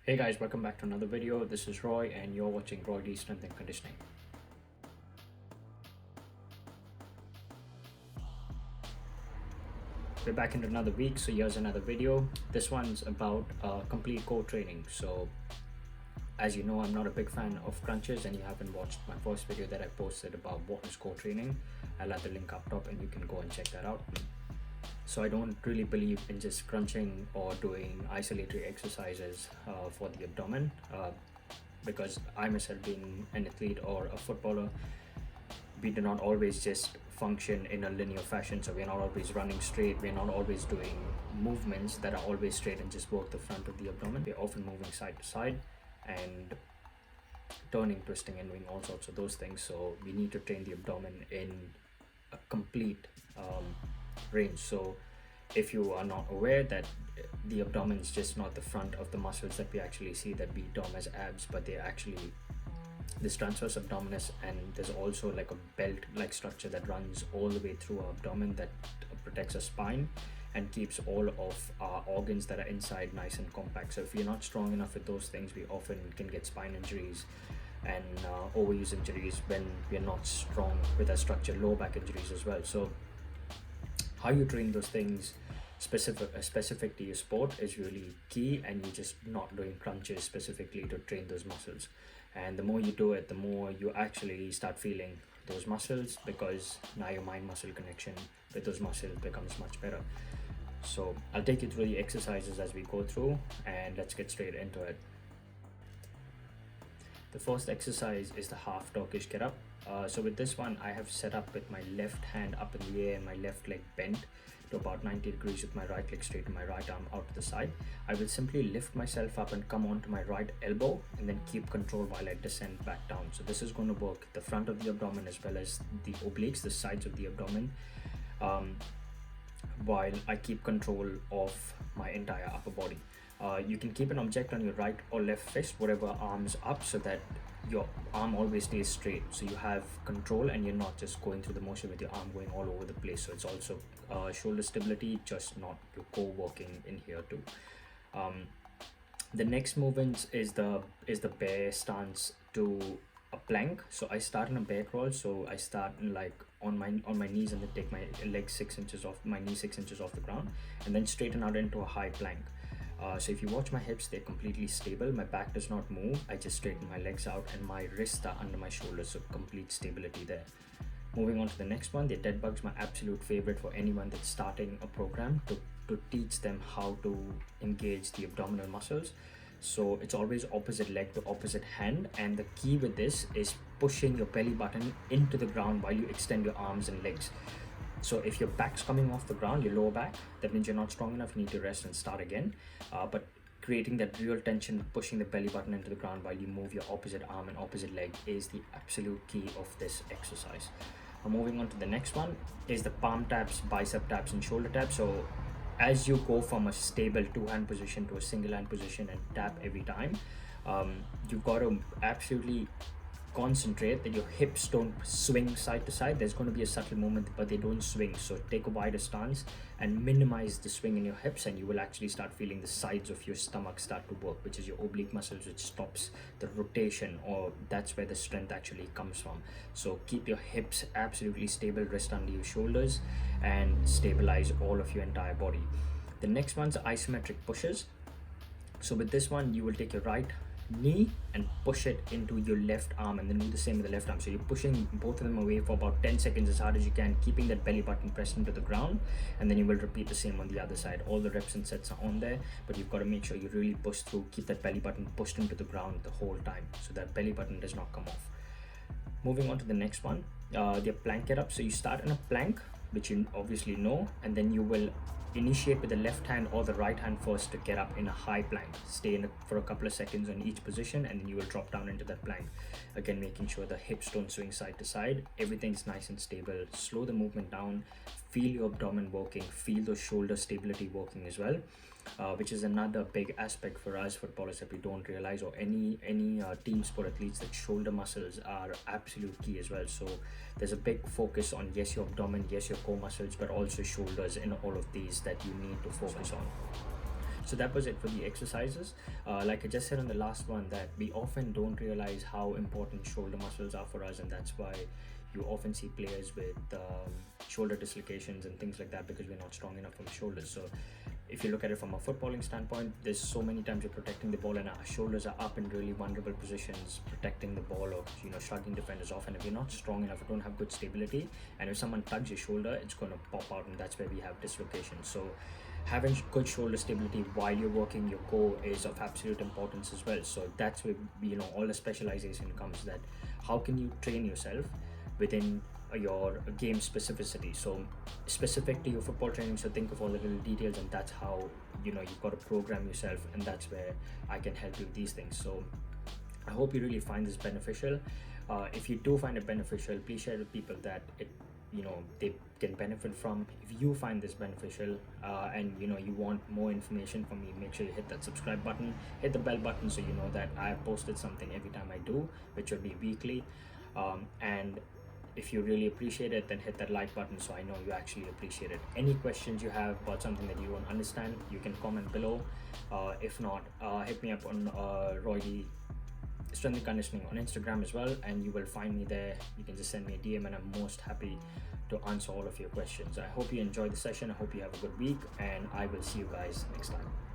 Hey guys, welcome back to another video. This is Roy and you're watching Roy D Strength and Conditioning. We're back into another week, so here's another video. This one's about complete core training. So as you know, I'm not a big fan of crunches, and you haven't watched my first video that I posted about what is core training. I'll add the link up top and you can go and check that out. So I don't really believe in just crunching or doing isolatory exercises for the abdomen, because I myself, being an athlete or a footballer, we do not always just function in a linear fashion. So we're not always running straight, we're not always doing movements that are always straight and just work the front of the abdomen. We're often moving side to side and turning, twisting, and doing all sorts of those things. So we need to train the abdomen in a complete range. So if you are not aware that the abdomen is just not the front of the muscles that we actually see, that we term as abs, but they're actually this transverse abdominis, and there's also like a belt like structure that runs all the way through our abdomen that protects our spine and keeps all of our organs that are inside nice and compact. So if you're not strong enough with those things, we often can get spine injuries and overuse injuries when we're not strong with our structure, low back injuries as well. So how you train those things specific to your sport is really key, and you're just not doing crunches specifically to train those muscles. And the more you do it, the more you actually start feeling those muscles, because now your mind muscle connection with those muscles becomes much better. So I'll take you through the exercises as we go through, and let's get straight into it. The first exercise is the half Turkish get up. So with this one, I have set up with my left hand up in the air and my left leg bent to about 90 degrees with my right leg straight and my right arm out to the side. I will simply lift myself up and come onto my right elbow and then keep control while I descend back down. So this is going to work the front of the abdomen as well as the obliques, the sides of the abdomen, while I keep control of my entire upper body. You can keep an object on your right or left fist, whatever arms up, so that your arm always stays straight, so you have control and you're not just going through the motion with your arm going all over the place. So it's also shoulder stability, just not your core working in here too. The next movement is the bear stance to a plank. So I start in a bear crawl. So I start like on my knees and then take my leg 6 inches off my knee, 6 inches off the ground, and then straighten out into a high plank. So if you watch my hips, they're completely stable. My back does not move. I just straighten my legs out and my wrists are under my shoulders, so complete stability there. Moving on to the next one, the dead bug's my absolute favorite for anyone that's starting a program, to teach them how to engage the abdominal muscles. So it's always opposite leg to opposite hand, and the key with this is pushing your belly button into the ground while you extend your arms and legs. So if your back's coming off the ground, your lower back, that means you're not strong enough, you need to rest and start again. But creating that real tension, pushing the belly button into the ground while you move your opposite arm and opposite leg is the absolute key of this exercise. Moving on to the next one is the palm taps, bicep taps, and shoulder taps. So as you go from a stable two-hand position to a single hand position and tap every time, you've got to absolutely concentrate that your hips don't swing side to side. There's going to be a subtle movement, but they don't swing. So take a wider stance and minimize the swing in your hips, and you will actually start feeling the sides of your stomach start to work, which is your oblique muscles, which stops the rotation, or that's where the strength actually comes from. So keep your hips absolutely stable, rest under your shoulders, and stabilize all of your entire body. The next one's isometric pushes. So with this one, you will take your right knee and push it into your left arm, and then do the same with the left arm. So you're pushing both of them away for about 10 seconds as hard as you can, keeping that belly button pressed into the ground, and then you will repeat the same on the other side. All the reps and sets are on there, but you've got to make sure you really push through, keep that belly button pushed into the ground the whole time, so that belly button does not come off. Moving on to the next one, the plank get up. So you start in a plank, which you obviously know, and then you will initiate with the left hand or the right hand first to get up in a high plank. Stay in for a couple of seconds on each position, and then you will drop down into that plank. Again, making sure the hips don't swing side to side, everything's nice and stable. Slow the movement down, feel your abdomen working, feel the shoulder stability working as well, which is another big aspect for us footballers that we don't realize, or any team sport athletes, that shoulder muscles are absolute key as well. So there's a big focus on, yes, your abdomen, yes, your core muscles, but also shoulders in all of these that you need to focus on. So that was it for the exercises. Like I just said on the last one, that we often don't realize how important shoulder muscles are for us, and that's why you often see players with shoulder dislocations and things like that, because we're not strong enough from the shoulders. So if you look at it from a footballing standpoint, there's so many times you're protecting the ball and our shoulders are up in really vulnerable positions, protecting the ball, or shrugging defenders off. And if you're not strong enough, or don't have good stability, and if someone tugs your shoulder, it's going to pop out, and that's where we have dislocation. So having good shoulder stability while you're working your core is of absolute importance as well. So that's where all the specialization comes. That how can you train yourself within your game specificity, so specific to your football training. So think of all the little details, and that's how you've got to program yourself, and that's where I can help you with these things. So I hope you really find this beneficial. If you do find it beneficial, please share with people that they can benefit from. If you find this beneficial, and you want more information from me, make sure you hit that subscribe button, hit the bell button, so you know that I have posted something every time I do, which will be weekly. And if you really appreciate it, then hit that like button so I know you actually appreciate it. Any questions you have about something that you don't understand, you can comment below. If not, hit me up on Roy Strength and Conditioning on Instagram as well, and you will find me there. You can just send me a DM, and I'm most happy to answer all of your questions. I hope you enjoyed the session. I hope you have a good week, and I will see you guys next time.